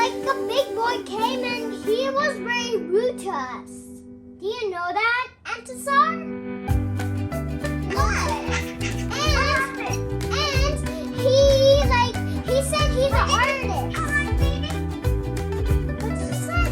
like a big boy came and he was very rude to us. Do you know that, Antasar? And he said he's an artist. What did you say?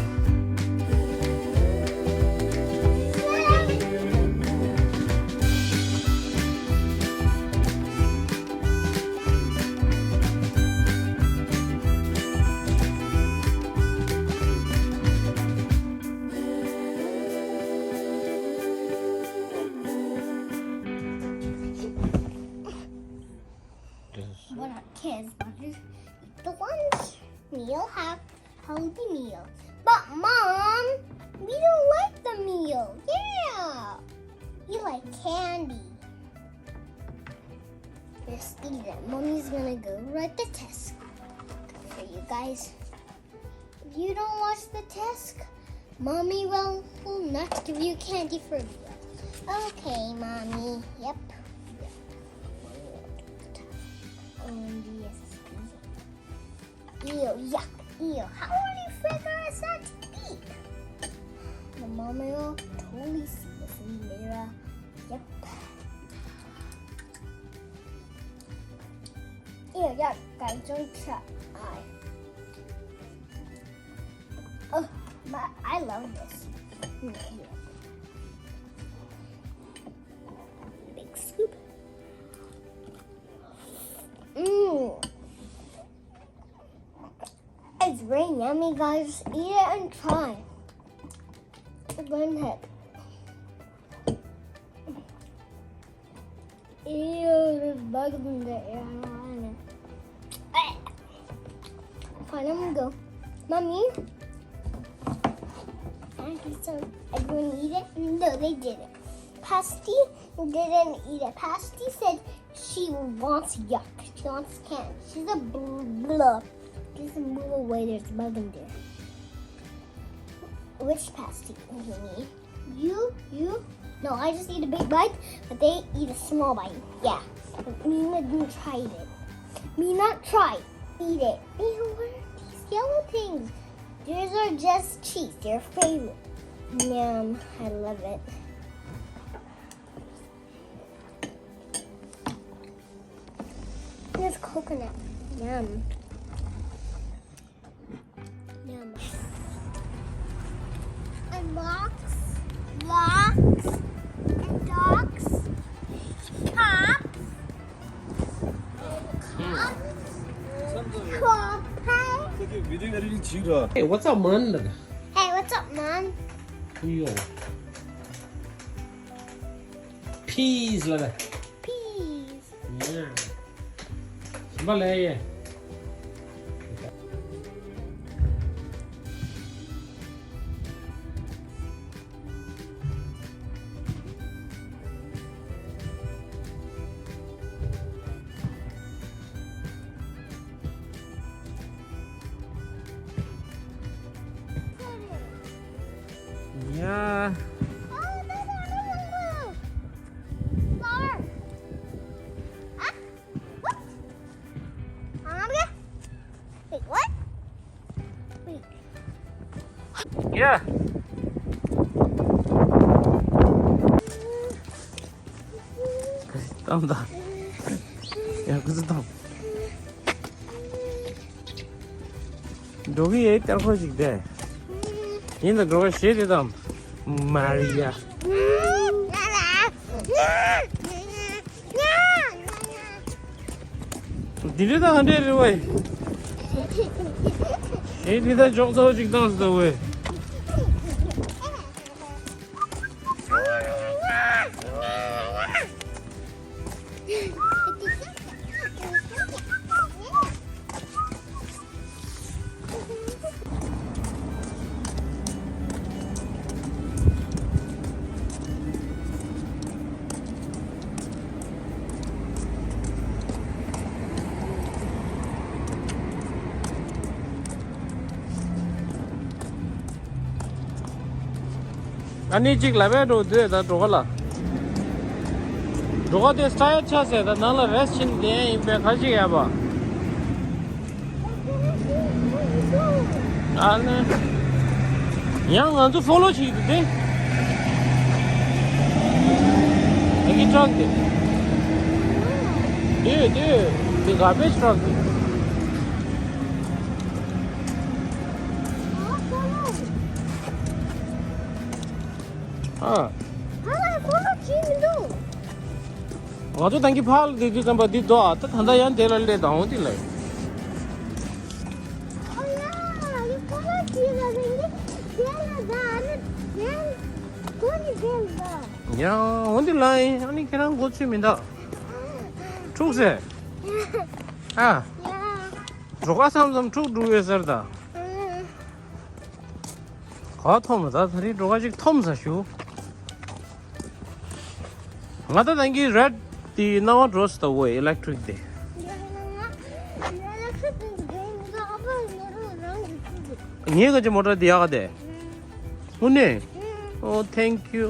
We're not kids, but just eat the lunch meal, have healthy meal. But Mom, we don't like the meal. Yeah, we like candy. Just eat it. Mommy's gonna go write the test for you guys. If you don't watch the test, Mommy will not give you candy for you. Okay, Mommy. Yep. Ew, yuck, ew. How would you figure it's that to eat? The mommy will totally see this in the mirror. Yep. Ew, yuck, guys, don't try. Oh, I love this. Big scoop. Mmm. It's very yummy, guys. Eat it and try. Go ahead. Ew, there's bugs in the air. I don't want it. Fine, I'm gonna go. Mommy? Everyone eat it? No, they didn't. Pasty didn't eat it. Pasty said she wants yuck. She wants candy. She's a blub. Just move away, there's a bug in there. Which pasty do you need? You? No, I just eat a big bite, but they eat a small bite. Yeah. But Mina didn't try it. Me not try. Eat it. Ew, what are these yellow things? These are just cheese. They're favorite. Yum. I love it. There's coconut. Yum. Yum. And locks, and dogs, cops, Hey, what's up, man? Hey, what's up, Mom? Yo. Peas, lah. Peas. Yeah. Boleh. Yeah. Oh, there's another one. Flower. Huh? What? Wait, what? Wait. Yeah. Tamam da. Ya kızı tam. Dogi et tarafı de. Yine dogi şey dedim. Maria. Dili de hande way. Dili de çok zor çıktı da way. Ani chik labe do de da dogala. Doga de style cha se da nala rest chin de in pe khaji ya ba. 안에 양 아주 follow 치는데 여기 트럭데 the garbage truck 아 아주 당기 팔 되지 좀 봐디 도 아따 한다 얀 데랄래 나온디래 야 어디라이 아니 그냥 고치입니다 축세 아 조가 삼삼 축 두에서다 가토마다 다리 조가직 톰사슈 ngata dangi red the now roast the way electric day niye gaje motor diya ga de unne oh thank you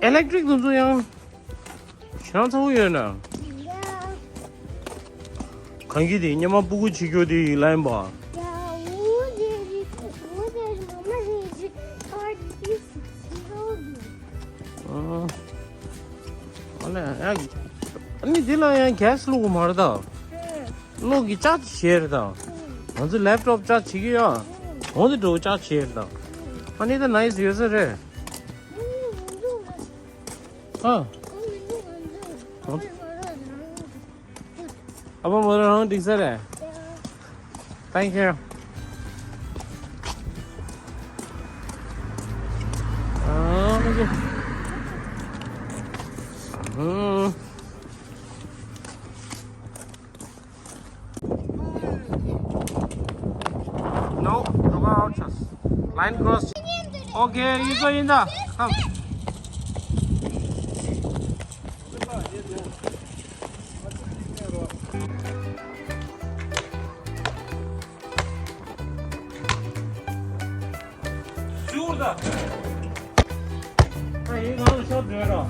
electric dun yang shang sa huye na kangi de nyama bugu chigyo de line ba 아니 딜라야 gas 로고 말다 로기 짜 쉐르다 먼저 랩톱 짜 치기야 어디 도짜 쉐르다 아니 더 나이스 유저래 아빠 뭐라 하는 딩서래 thank you No, go out just line cross. Okay, you go in there. Come. Şurada. Hey, you go shop there.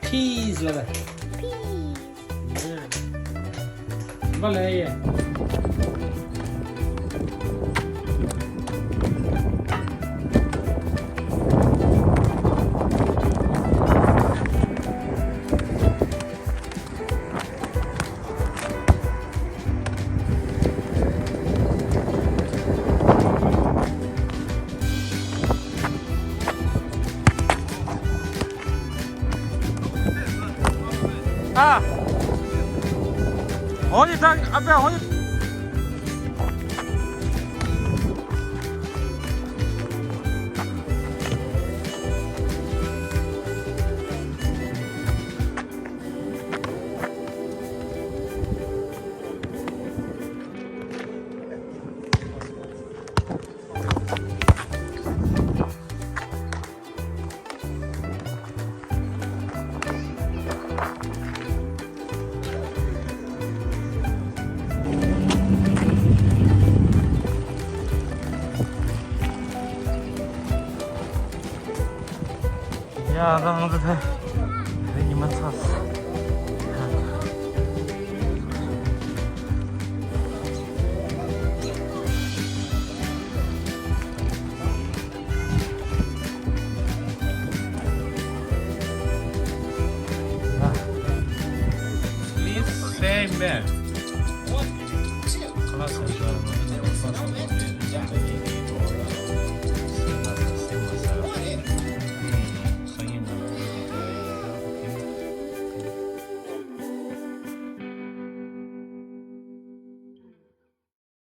Peas là Peas. Vale. 啊！我你上啊，不要我你。呀，刚刚这才给你们测试。Please stay in bed.